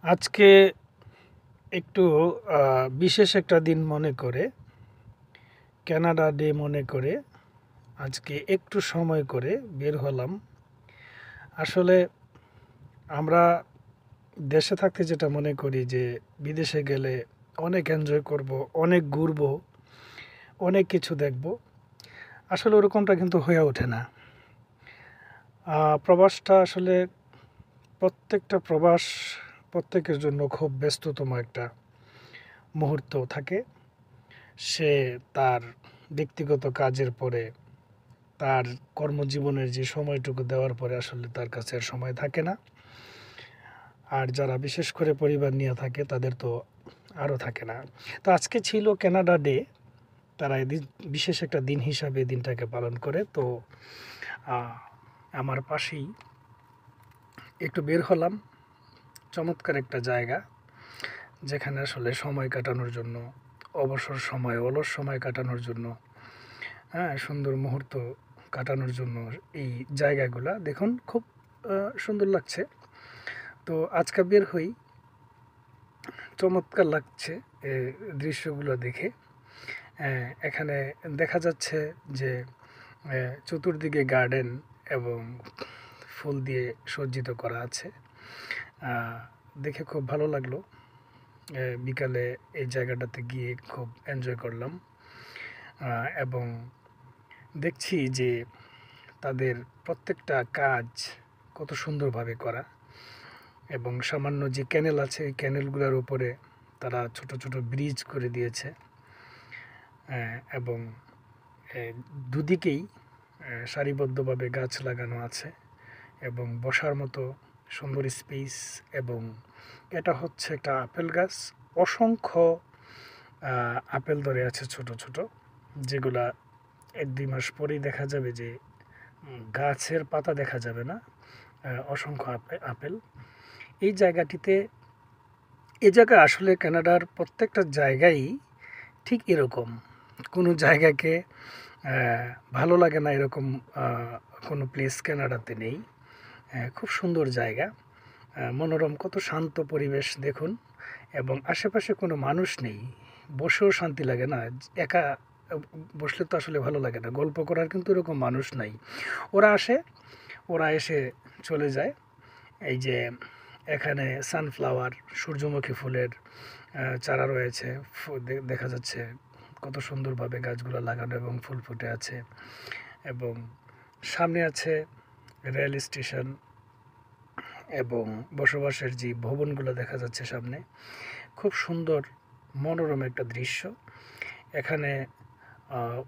আজকে একটু বিশেষ একটা দিন মনে করে, কানাডা ডে মনে করে আজকে একটু সময় করে বের হলাম। আসলে আমরা দেশে থাকতে যেটা মনে করি যে বিদেশে গেলে অনেক এনজয় করব, অনেক ঘুরবো, অনেক কিছু দেখব। আসলে ওরকমটা কিন্তু হয়ে ওঠে না। প্রবাসটা আসলে প্রত্যেকটা প্রবাস প্রত্যেকের জন্য খুব ব্যস্ততম একটা মুহূর্ত থাকে। সে তার ব্যক্তিগত কাজের পরে, তার কর্মজীবনের যে সময়টুকু দেওয়ার পরে আসলে তার কাছে আর সময় থাকে না। আর যারা বিশেষ করে পরিবার নিয়ে থাকে তাদের তো আরও থাকে না। তো আজকে ছিল কানাডা ডে, তারা এদিন বিশেষ একটা দিন হিসাবে দিনটাকে পালন করে। তো আমার পাশেই একটু বের হলাম, চমৎকার একটা জায়গা যেখানে আসলে সময় কাটানোর জন্য, অবসর সময়, অলস সময় কাটানোর জন্য, সুন্দর মুহূর্ত কাটানোর জন্য এই জায়গাগুলা দেখুন খুব সুন্দর লাগছে। তো আজকে বের হই, চমৎকার লাগছে দৃশ্যগুলো দেখে। এখানে দেখা যাচ্ছে যে চতুর্দিকে গার্ডেন এবং ফুল দিয়ে সজ্জিত করা আছে। দেখে খুব ভালো লাগলো। বিকালে এই জায়গাটাতে গিয়ে খুব এনজয় করলাম এবং দেখছি যে তাদের প্রত্যেকটা কাজ কত সুন্দরভাবে করা, এবং সামান্য যে ক্যানেল আছে এই ক্যানেলগুলোর উপরে তারা ছোট ছোট ব্রিজ করে দিয়েছে, এবং দুদিকেই সারিবদ্ধভাবে গাছ লাগানো আছে এবং বসার মতো সুন্দর স্পেস। এবং এটা হচ্ছে একটা আপেল গাছ, অসংখ্য আপেল ধরে আছে ছোট ছোট, যেগুলা 1-2 মাস পরেই দেখা যাবে যে গাছের পাতা দেখা যাবে না, অসংখ্য আপেল এই জায়গাটিতে। এই জায়গা আসলে কানাডার প্রত্যেকটা জায়গায় ঠিক এরকম, কোনো জায়গাকে ভালো লাগে না এরকম কোনো প্লেস কানাডাতে নেই। খুব সুন্দর জায়গা, মনোরম, কত শান্ত পরিবেশ দেখুন। এবং আশেপাশে কোনো মানুষ নেই, বসেও শান্তি লাগে না। একা বসলে তো আসলে ভালো লাগে না, গল্প করার কিন্তু এরকম মানুষ নাই। ওরা আসে, ওরা এসে চলে যায়। এই যে এখানে সানফ্লাওয়ার, সূর্যমুখী ফুলের চারা রয়েছে, দেখা যাচ্ছে কত সুন্দরভাবে গাছগুলো লাগানো এবং ফুল ফুটে আছে। এবং সামনে আছে রেল স্টেশন এবং বসবাসের যে ভবনগুলো দেখা যাচ্ছে সামনে। খুব সুন্দর মনোরম একটা দৃশ্য। এখানে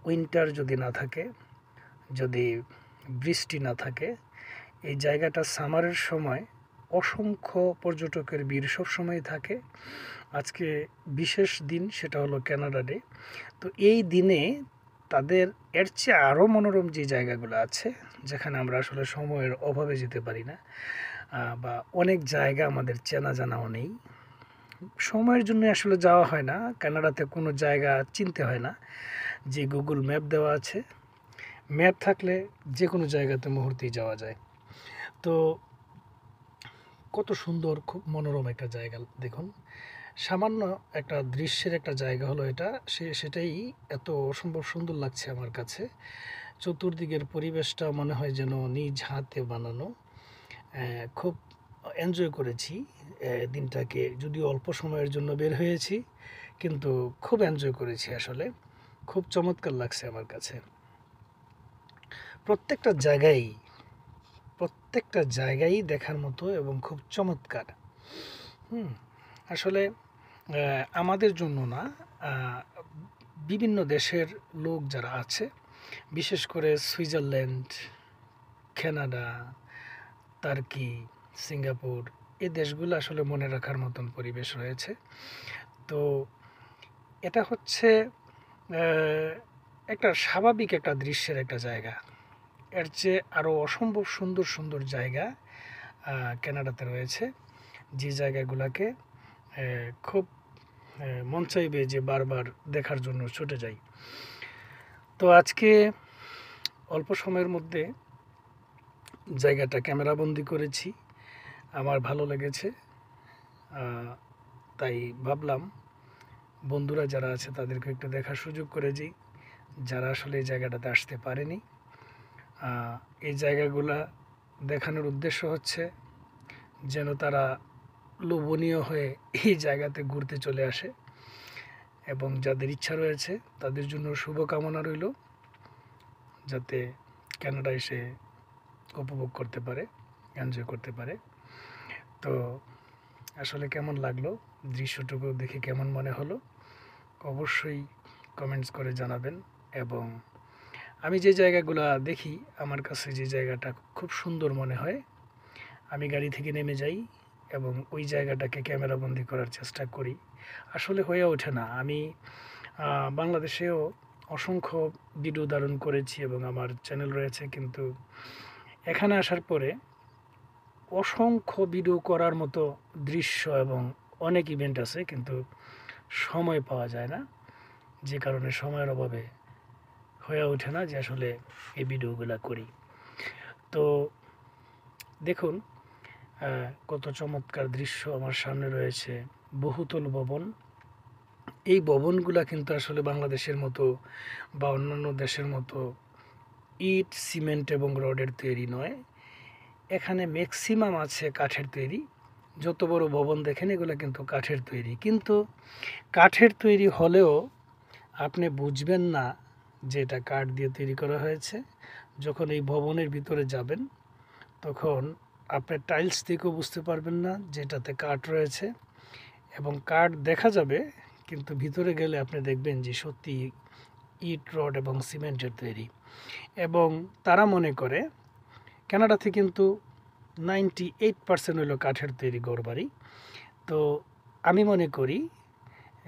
উইন্টার যদি না থাকে, যদি বৃষ্টি না থাকে, এই জায়গাটা সামারের সময় অসংখ্য পর্যটকের ভিড় সবসময় থাকে। আজকে বিশেষ দিন, সেটা হলো কানাডা ডে। তো এই দিনে তাদের এর চেয়ে আরও মনোরম যে জায়গাগুলো আছে, যেখানে আমরা আসলে সময়ের অভাবে যেতে পারি না, বা অনেক জায়গা আমাদের চেনা জানাও নেই, সময়ের জন্য আসলে যাওয়া হয় না। কানাডাতে কোনো জায়গা চিনতে হয় না, যে গুগল ম্যাপ দেওয়া আছে, ম্যাপ থাকলে যে কোনো জায়গাতে মুহূর্তেই যাওয়া যায়। তো কত সুন্দর, খুব মনোরম একটা জায়গা দেখুন। সামান্য একটা দৃশ্যের একটা জায়গা হলো এটা, সেটাই এত অসম্ভব সুন্দর লাগছে আমার কাছে। চতুর্দিকের পরিবেশটা মনে হয় যেন নিজ হাতে বানানো। খুব এনজয় করেছি দিনটাকে, যদিও অল্প সময়ের জন্য বের হয়েছি, কিন্তু খুব এনজয় করেছি আসলে। খুব চমৎকার লাগছে আমার কাছে। প্রত্যেকটা জায়গায় দেখার মতো এবং খুব চমৎকার। আসলে আমাদের জন্য না, বিভিন্ন দেশের লোক যারা আছে, বিশেষ করে সুইজারল্যান্ড, কানাডা, টার্কি, সিঙ্গাপুর, এই দেশগুলো আসলে মনে রাখার মতন পরিবেশ রয়েছে। তো এটা হচ্ছে একটা স্বাভাবিক একটা দৃশ্যের একটা জায়গা। এর চেয়ে আরও অসম্ভব সুন্দর সুন্দর জায়গা কানাডাতে রয়েছে, যে জায়গাগুলোকে খুব মন চাইবে যে বারবার দেখার জন্য ছুটে যাই। তো আজকে অল্প সময়ের মধ্যে জায়গাটা ক্যামেরাবন্দি করেছি, আমার ভালো লেগেছে। তাই ভাবলাম বন্ধুরা যারা আছে তাদেরকে একটু দেখার সুযোগ করে দিই, যারা আসলে এই জায়গাটাতে আসতে পারেনি। এই জায়গাগুলা দেখানোর উদ্দেশ্য হচ্ছে যেন তারা লোভনীয় হয়ে এই জায়গাতে ঘুরতে চলে আসে, এবং যাদের ইচ্ছা রয়েছে তাদের জন্য শুভকামনা রইল যাতে কানাডা এসে উপভোগ করতে পারে, এনজয় করতে পারে। তো আসলে কেমন লাগলো, দৃশ্যটুকু দেখে কেমন মনে হলো অবশ্যই কমেন্টস করে জানাবেন। এবং আমি যে জায়গাগুলো দেখি, আমার কাছে যে জায়গাটা খুব সুন্দর মনে হয়, আমি গাড়ি থেকে নেমে যাই এবং ওই জায়গাটাকে ক্যামেরাবন্দি করার চেষ্টা করি। আসলে হয়ে ওঠে না। আমি বাংলাদেশেও অসংখ্য ভিডিও ধারণ করেছি এবং আমার চ্যানেল রয়েছে, কিন্তু এখানে আসার পরে অসংখ্য ভিডিও করার মতো দৃশ্য এবং অনেক ইভেন্ট আছে, কিন্তু সময় পাওয়া যায় না, যে কারণে সময়ের অভাবে হয়ে ওঠে না যে আসলে এই ভিডিওগুলো করি। তো দেখুন কত চমৎকার দৃশ্য আমার সামনে রয়েছে, বহুতল ভবন। এই ভবনগুলা কিন্তু আসলে বাংলাদেশের মতো বা অন্যান্য দেশের মতো ইট, সিমেন্ট এবং রডের তৈরি নয়। এখানে ম্যাক্সিমাম আছে কাঠের তৈরি। যত বড় ভবন দেখেন এগুলো কিন্তু কাঠের তৈরি, কিন্তু কাঠের তৈরি হলেও আপনি বুঝবেন না যে এটা কাঠ দিয়ে তৈরি করা হয়েছে। যখন এই ভবনের ভিতরে যাবেন তখন আপনি টাইলস দেখেও বুঝতে পারবেন না যে এটাতে কাঠ রয়েছে, এবং কাঠ দেখা যাবে, কিন্তু ভিতরে গেলে আপনি দেখবেন যে সত্যি ইট, রড এবং সিমেন্টের তৈরি। এবং তারা মনে করে কানাডাতে কিন্তু 98% হলো কাঠের তৈরি ঘরবাড়ি। তো আমি মনে করি,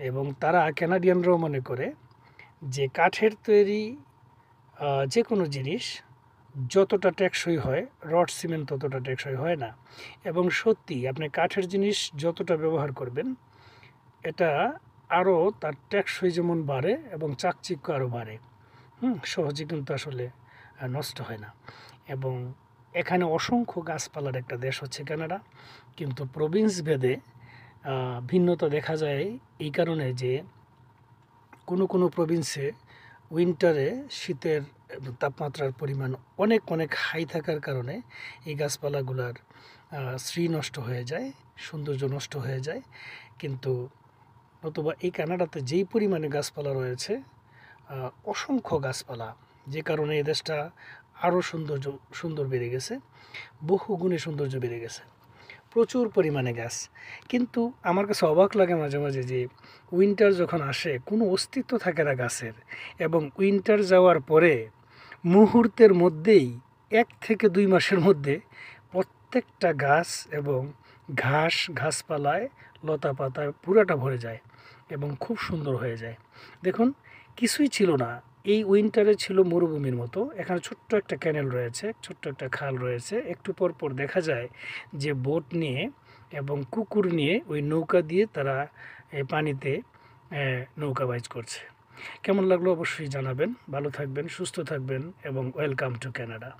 এবং তারা কানাডিয়ানরাও মনে করে, যে কাঠের তৈরি যে কোনো জিনিস যতটা টেকসই হয় রড সিমেন্ট ততটা টেকসই হয় না। এবং সত্যি আপনি কাঠের জিনিস যতটা ব্যবহার করবেন এটা আরও তার টেকসই যেমন বাড়ে এবং চাকচিক্য আরও বাড়ে। সহজে কিন্তু আসলে নষ্ট হয় না। এবং এখানে অসংখ্য গাছপালার একটা দেশ হচ্ছে কানাডা, কিন্তু প্রভিন্স ভেদে ভিন্নতা দেখা যায় এই কারণে যে কোনো প্রভিন্সে উইন্টারে শীতের তাপমাত্রার পরিমাণ অনেক অনেক হাই থাকার কারণে এই গাছপালাগুলার শ্রী নষ্ট হয়ে যায়, সৌন্দর্য নষ্ট হয়ে যায়। কিন্তু নতুবা এই কানাডাতে যেই পরিমাণে গাছপালা রয়েছে, অসংখ্য গাছপালা, যে কারণে এই দেশটা আরও সুন্দর বেড়ে গেছে, বহু গুণে সৌন্দর্য বেড়ে গেছে, প্রচুর পরিমাণে গাছ। কিন্তু আমার কাছে অবাক লাগে মাঝে মাঝে যে উইন্টার যখন আসে কোনো অস্তিত্ব থাকে না গাছের, এবং উইন্টার যাওয়ার পরে মুহূর্তের মধ্যেই 1 থেকে 2 মাসের মধ্যে প্রত্যেকটা গাছ এবং ঘাসপালায়, লতা পাতায় পুরাটা ভরে যায় এবং খুব সুন্দর হয়ে যায়। দেখুন কিছুই ছিল না, এই উইন্টারে ছিল মরুভূমির মতো। এখানে ছোট্ট একটা ক্যানেল রয়েছে, ছোট্ট একটা খাল রয়েছে, একটু পর পর দেখা যায় যে বোট নিয়ে এবং কুকুর নিয়ে ওই নৌকা দিয়ে তারা পানিতে নৌকাবাইজ করছে। কেমন লাগলো অবশ্যই জানাবেন। ভালো থাকবেন, সুস্থ থাকবেন এবং ওয়েলকাম টু কানাডা।